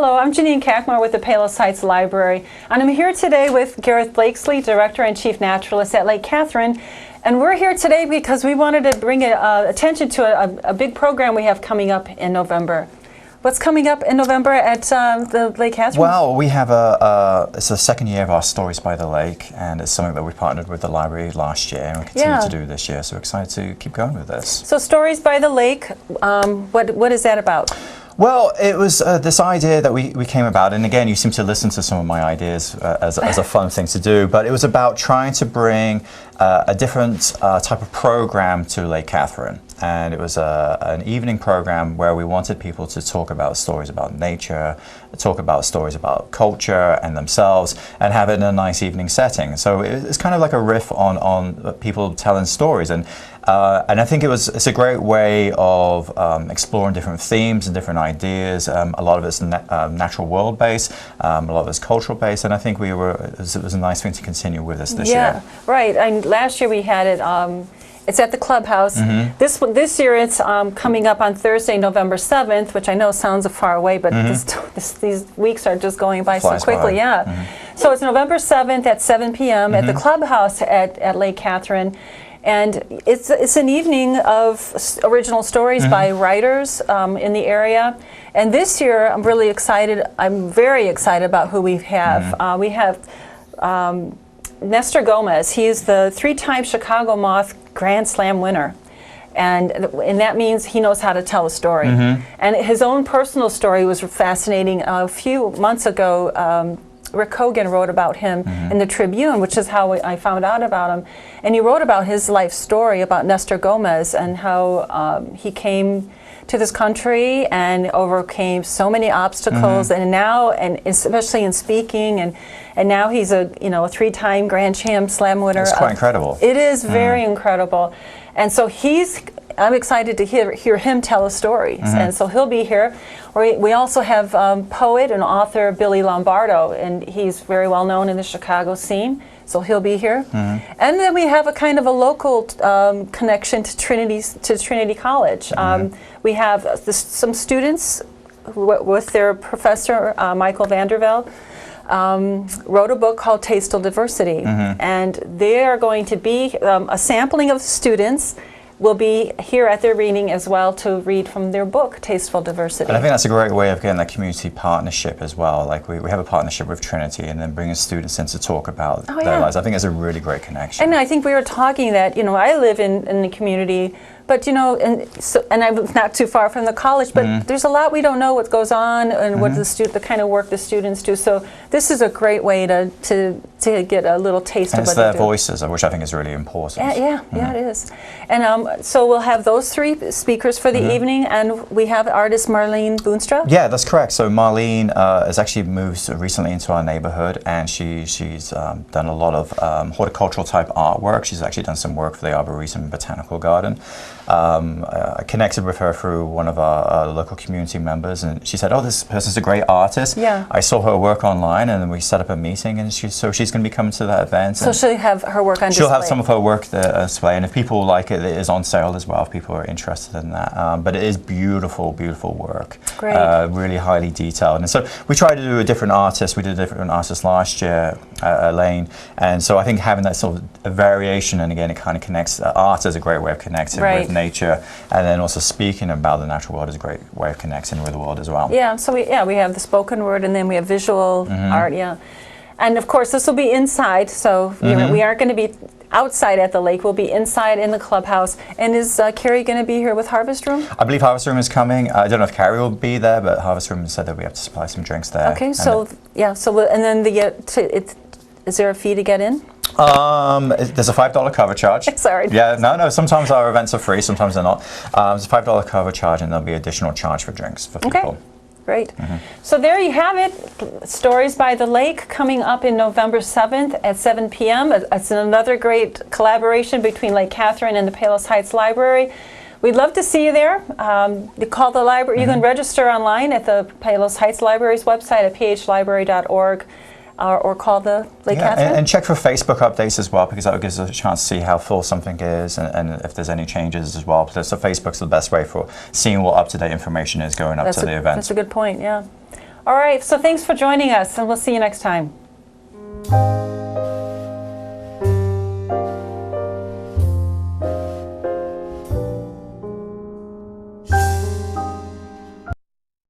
Hello, I'm Janine Kackmar with the Palos Heights Library, and I'm here today with Gareth Blakesley, Director and Chief Naturalist at Lake Catherine. And we're here today because we wanted to bring attention to a big program we have coming up in November. What's coming up in November at the Lake Catherine? Well, we have it's the second year of our Stories by the Lake, and it's something that we partnered with the library last year, and we continue to do this year, so we're excited to keep going with this. So Stories by the Lake, what is that about? Well, it was this idea that we came about, and again, you seem to listen to some of my ideas as a fun thing to do, but it was about trying to bring a different type of program to Lake Catherine. And it was an evening program where we wanted people to talk about stories about nature, talk about stories about culture and themselves, and have it in a nice evening setting. So it's kind of like a riff on people telling stories. And I think it's a great way of exploring different themes and different ideas. A lot of it's natural world based, a lot of it's cultural based, and I think it was a nice thing to continue with this year. Yeah, right. And last year we had it. It's at the clubhouse. Mm-hmm. This year it's coming up on Thursday, November 7th, which I know sounds far away, but these weeks are just going by so quickly. Yeah. Mm-hmm. So it's November 7th at 7 p.m. at the clubhouse at Lake Catherine. And it's an evening of original stories by writers in the area. And this year I'm really excited. I'm very excited about who we have. We have Nestor Gomez. He is the 3-time Chicago Moth Grand Slam winner. And that means he knows how to tell a story. And his own personal story was fascinating. A few months ago, Rick Hogan wrote about him in the Tribune, which is how I found out about him. And he wrote about his life story about Nestor Gomez and how he came to this country and overcame so many obstacles, and now, and especially in speaking, and now he's a 3-time Grand Slam winner. It's quite incredible. It is very incredible, and so I'm excited to hear him tell a story, and so he'll be here. We also have poet and author Billy Lombardo, and he's very well known in the Chicago scene. So he'll be here, and then we have a kind of a local connection to Trinity College. We have some students with their professor Michael Vandervelde wrote a book called Tasteful Diversity, and they are going to be a sampling of students. Will be here at their reading as well to read from their book, Tasteful Diversity. And I think that's a great way of getting that community partnership as well. Like we have a partnership with Trinity, and then bringing students in to talk about their lives. I think it's a really great connection. And I think we were talking that, I live in the community, but and I'm not too far from the college, but there's a lot we don't know what goes on and what the kind of work the students do. So this is a great way to get a little taste of what they do. And it's their voices, which I think is really important. Yeah, it is. And so we'll have those 3 speakers for the evening, and we have artist Marlene Boonstra. Yeah, that's correct. So Marlene has actually moved recently into our neighborhood, and she's done a lot of horticultural type artwork. She's actually done some work for the Arboretum Botanical Garden. I connected with her through one of our local community members, and she said, "Oh, this person's a great artist." Yeah. I saw her work online, and then we set up a meeting, and she's going to be coming to that event. So she'll have her work on display. She'll have some of her work there display, and if people like it, it is on sale as well. If people are interested in that, but it is beautiful, beautiful work. Great. Really highly detailed, and so we tried to do a different artist. We did a different artist last year, Elaine, and so I think having that sort of a variation, and again, it kind of connects. Art is a great way of connecting with nature, and then also speaking about the natural world is a great way of connecting with the world as well. Yeah, so we have the spoken word, and then we have visual art, and of course this will be inside, so we aren't going to be outside at the lake. We'll be inside in the clubhouse. And is Carrie going to be here with Harvest Room? I believe Harvest Room is coming. I don't know if Carrie will be there, but Harvest Room said that we have to supply some drinks there. Okay, so and then is there a fee to get in? There's a $5 cover charge. Sorry. Yeah, no. Sometimes our events are free, sometimes they're not. There's a $5 cover charge, and there'll be additional charge for drinks for people. Okay. Great. So there you have it. Stories by the Lake coming up in November 7th at 7 p.m. It's another great collaboration between Lake Catherine and the Palos Heights Library. We'd love to see you there. You call the library. You can register online at the Palos Heights Library's website at phlibrary.org. Or call the Lake Catherine. And check for Facebook updates as well, because that gives us a chance to see how full something is and if there's any changes as well. So Facebook's the best way for seeing what up-to-date information is going up to the event. That's a good point, yeah. All right, so thanks for joining us, and we'll see you next time.